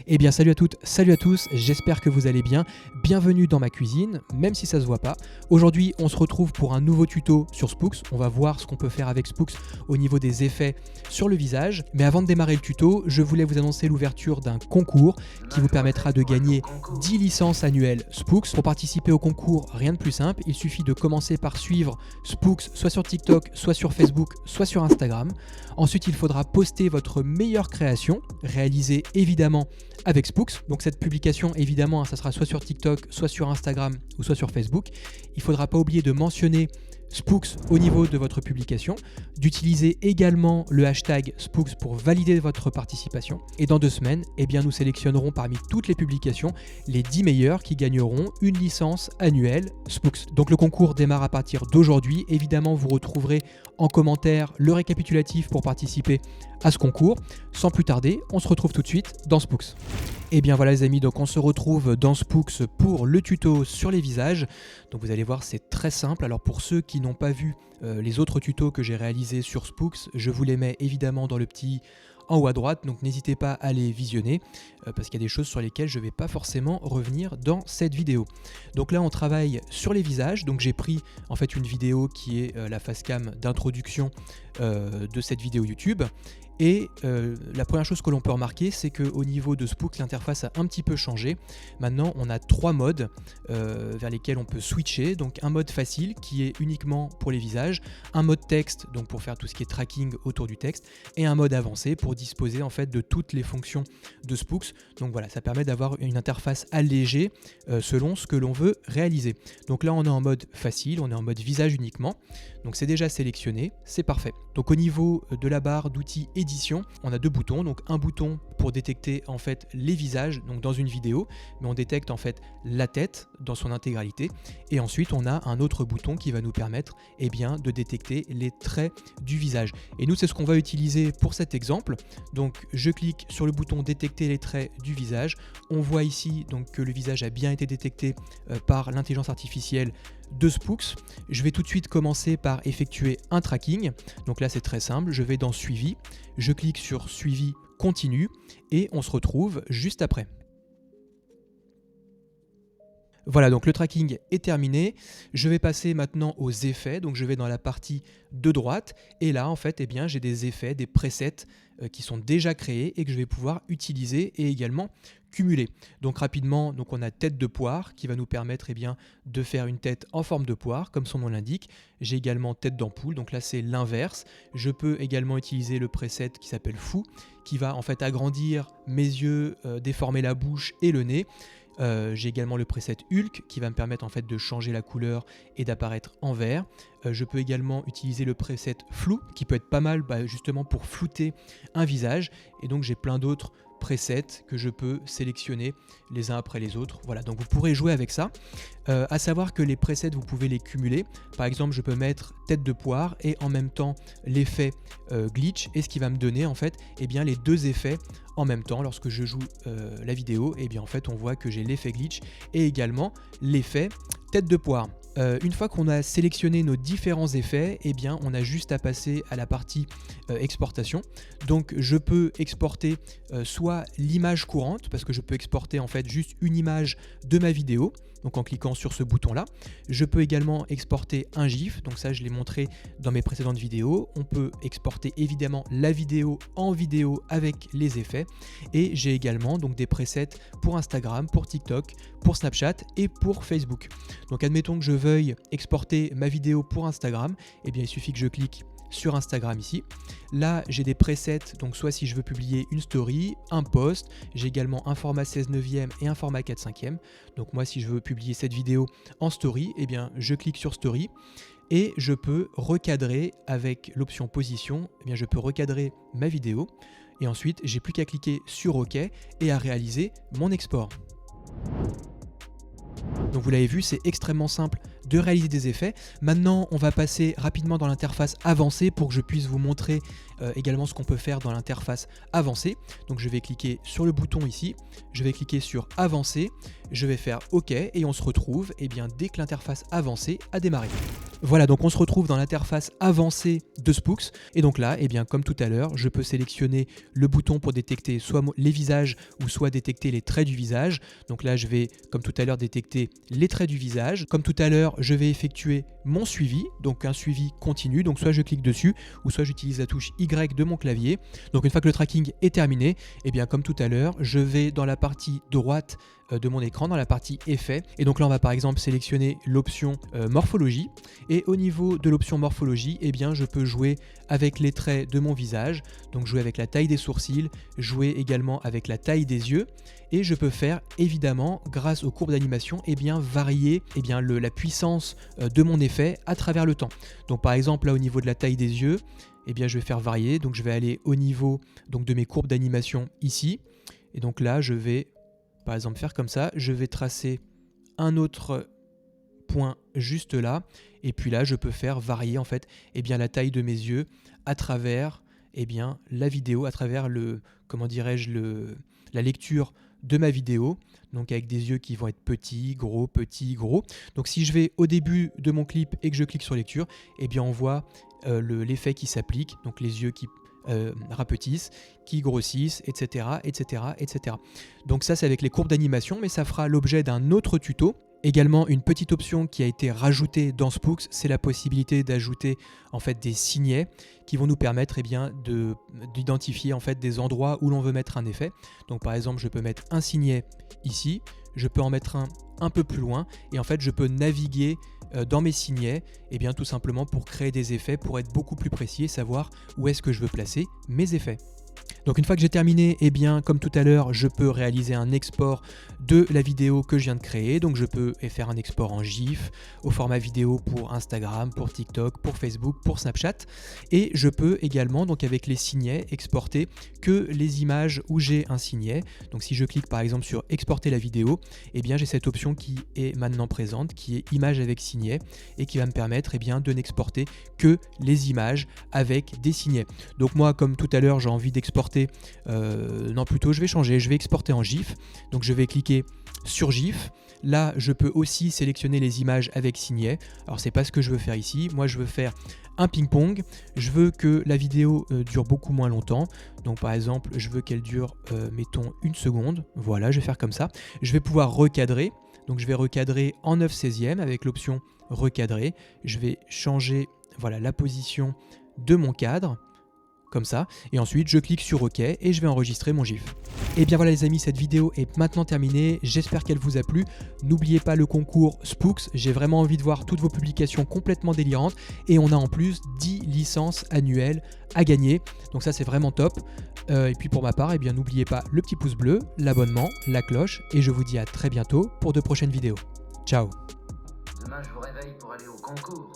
Eh bien salut à toutes, salut à tous, j'espère que vous allez bien. Bienvenue dans ma cuisine, même si ça se voit pas. Aujourd'hui on se retrouve pour un nouveau tuto sur Spooks. On va voir ce qu'on peut faire avec Spooks au niveau des effets sur le visage. Mais avant de démarrer le tuto, je voulais vous annoncer l'ouverture d'un concours qui vous permettra de gagner 10 licences annuelles Spooks. Pour participer au concours, rien de plus simple, il suffit de commencer par suivre Spooks soit sur TikTok, soit sur Facebook, soit sur Instagram. Ensuite il faudra poster votre meilleure création, réalisée évidemment avec Spooks. Donc cette publication, évidemment, ça sera soit sur TikTok, soit sur Instagram ou soit sur Facebook. Il ne faudra pas oublier de mentionner Spooks au niveau de votre publication, d'utiliser également le hashtag Spooks pour valider votre participation. Et dans 2 semaines, eh bien, nous sélectionnerons parmi toutes les publications les 10 meilleurs qui gagneront une licence annuelle Spooks. Donc le concours démarre à partir d'aujourd'hui. Évidemment, vous retrouverez en commentaire le récapitulatif pour participer à ce concours. Sans plus tarder, on se retrouve tout de suite dans Spooks. Et bien voilà les amis, donc on se retrouve dans Spooks pour le tuto sur les visages. Donc vous allez voir, c'est très simple. Alors pour ceux qui n'ont pas vu les autres tutos que j'ai réalisés sur Spooks, je vous les mets évidemment dans le petit en haut à droite, donc n'hésitez pas à les visionner parce qu'il y a des choses sur lesquelles je ne vais pas forcément revenir dans cette vidéo. Donc là on travaille sur les visages, donc j'ai pris en fait une vidéo qui est la facecam d'introduction de cette vidéo YouTube. Et la première chose que l'on peut remarquer, c'est qu'au niveau de Spooks, l'interface a un petit peu changé. Maintenant, on a 3 modes vers lesquels on peut switcher. Donc un mode facile qui est uniquement pour les visages, un mode texte donc pour faire tout ce qui est tracking autour du texte, et un mode avancé pour disposer en fait de toutes les fonctions de Spooks. Donc voilà, ça permet d'avoir une interface allégée selon ce que l'on veut réaliser. Donc là, on est en mode facile, on est en mode visage uniquement. Donc c'est déjà sélectionné, c'est parfait. Donc au niveau de la barre d'outils édition, on a 2 boutons. Donc un bouton pour détecter en fait les visages donc dans une vidéo, mais on détecte en fait la tête dans son intégralité. Et ensuite on a un autre bouton qui va nous permettre bien, de détecter les traits du visage. Et nous c'est ce qu'on va utiliser pour cet exemple. Donc je clique sur le bouton détecter les traits du visage. On voit ici donc que le visage a bien été détecté par l'intelligence artificielle de Spooks. Je vais tout de suite commencer par effectuer un tracking. Donc là c'est très simple, je vais dans suivi, je clique sur suivi continu et on se retrouve juste après. Voilà, donc le tracking est terminé. Je vais passer maintenant aux effets. Donc je vais dans la partie de droite et là en fait j'ai des effets, des presets qui sont déjà créés et que je vais pouvoir utiliser et également cumuler. Donc rapidement, donc on a tête de poire qui va nous permettre de faire une tête en forme de poire comme son nom l'indique. J'ai également tête d'ampoule, donc là c'est l'inverse. Je peux également utiliser le preset qui s'appelle fou qui va en fait agrandir mes yeux, déformer la bouche et le nez. J'ai également le preset Hulk qui va me permettre en fait de changer la couleur et d'apparaître en vert. Je peux également utiliser le preset flou qui peut être pas mal justement pour flouter un visage. Et donc j'ai plein d'autres presets que je peux sélectionner les uns après les autres. Voilà, donc vous pourrez jouer avec ça. À savoir que les presets, vous pouvez les cumuler. Par exemple, je peux mettre tête de poire et en même temps l'effet glitch, et ce qui va me donner en fait les 2 effets en même temps. Lorsque je joue la vidéo, en fait on voit que j'ai l'effet glitch et également l'effet tête de poire. Une fois qu'on a sélectionné nos différents effets, on a juste à passer à la partie exportation. Donc je peux exporter soit l'image courante, parce que je peux exporter en fait juste une image de ma vidéo, donc en cliquant sur ce bouton là. Je peux également exporter un GIF, donc ça je l'ai montré dans mes précédentes vidéos. On peut exporter évidemment la vidéo en vidéo avec les effets. Et j'ai également donc des presets pour Instagram, pour TikTok, pour Snapchat et pour Facebook. Donc admettons que je veuille exporter ma vidéo pour Instagram, il suffit que je clique sur Instagram ici. Là j'ai des presets, donc soit si je veux publier une story, un post, j'ai également un format 16:9 et un format 4/5. Donc moi si je veux publier cette vidéo en story, je clique sur story et je peux recadrer avec l'option position, je peux recadrer ma vidéo et ensuite j'ai plus qu'à cliquer sur OK et à réaliser mon export. Donc vous l'avez vu, c'est extrêmement simple de réaliser des effets. Maintenant, on va passer rapidement dans l'interface avancée pour que je puisse vous montrer également ce qu'on peut faire dans l'interface avancée. Donc je vais cliquer sur le bouton ici, je vais cliquer sur avancer, je vais faire OK et on se retrouve dès que l'interface avancée a démarré. Voilà, donc on se retrouve dans l'interface avancée de Spooks. Et donc là, eh bien, comme tout à l'heure, je peux sélectionner le bouton pour détecter soit les visages ou soit détecter les traits du visage. Donc là, je vais, comme tout à l'heure, détecter les traits du visage. Comme tout à l'heure, je vais effectuer mon suivi, donc un suivi continu. Donc soit je clique dessus ou soit j'utilise la touche Y de mon clavier. Donc une fois que le tracking est terminé, eh bien, comme tout à l'heure, je vais dans la partie droite de mon écran, dans la partie effets. Et donc là, on va par exemple sélectionner l'option morphologie. Et au niveau de l'option morphologie, eh bien, je peux jouer avec les traits de mon visage, donc jouer avec la taille des sourcils, jouer également avec la taille des yeux. Et je peux faire évidemment, grâce aux courbes d'animation, eh bien, varier la puissance de mon effet à travers le temps. Donc par exemple, là au niveau de la taille des yeux, eh bien, je vais faire varier. Donc je vais aller au niveau donc, de mes courbes d'animation ici. Et donc là, je vais par exemple faire comme ça. Je vais tracer un autre point juste là. Et puis là, je peux faire varier en fait eh bien, la taille de mes yeux à travers eh bien, la vidéo, à travers la lecture de ma vidéo, donc avec des yeux qui vont être petits, gros. Donc si je vais au début de mon clip et que je clique sur lecture, eh bien on voit l'effet qui s'applique, donc les yeux qui rapetissent, qui grossissent, etc., etc., etc. Donc ça, c'est avec les courbes d'animation, mais ça fera l'objet d'un autre tuto. Également, une petite option qui a été rajoutée dans Spooks, c'est la possibilité d'ajouter en fait des signets qui vont nous permettre d'identifier en fait des endroits où l'on veut mettre un effet. Donc par exemple, je peux mettre un signet ici, je peux en mettre un peu plus loin, et en fait, je peux naviguer dans mes signets, et bien tout simplement pour créer des effets, pour être beaucoup plus précis et savoir où est-ce que je veux placer mes effets. Donc une fois que j'ai terminé, eh bien comme tout à l'heure, je peux réaliser un export de la vidéo que je viens de créer. Donc je peux faire un export en GIF, au format vidéo pour Instagram, pour TikTok, pour Facebook, pour Snapchat. Et je peux également, donc avec les signets, exporter que les images où j'ai un signet. Donc si je clique par exemple sur exporter la vidéo, eh bien j'ai cette option qui est maintenant présente, qui est image avec signet, et qui va me permettre de n'exporter que les images avec des signets. Donc moi, comme tout à l'heure, j'ai envie d'exporter je vais changer, je vais exporter en GIF. Donc je vais cliquer sur GIF. Là, je peux aussi sélectionner les images avec signet. Alors c'est pas ce que je veux faire ici. Moi, je veux faire un ping-pong. Je veux que la vidéo dure beaucoup moins longtemps. Donc par exemple, je veux qu'elle dure, mettons, 1 seconde. Voilà, je vais faire comme ça. Je vais pouvoir recadrer. Donc je vais recadrer en 9/16 avec l'option recadrer. Je vais changer la position de mon cadre. Comme ça, et ensuite je clique sur OK et je vais enregistrer mon GIF. Et bien voilà les amis, cette vidéo est maintenant terminée, j'espère qu'elle vous a plu. N'oubliez pas le concours Spooks, j'ai vraiment envie de voir toutes vos publications complètement délirantes, et on a en plus 10 licences annuelles à gagner, donc ça c'est vraiment top. Et puis pour ma part, n'oubliez pas le petit pouce bleu, l'abonnement, la cloche, et je vous dis à très bientôt pour de prochaines vidéos. Ciao. Demain je vous réveille pour aller au concours.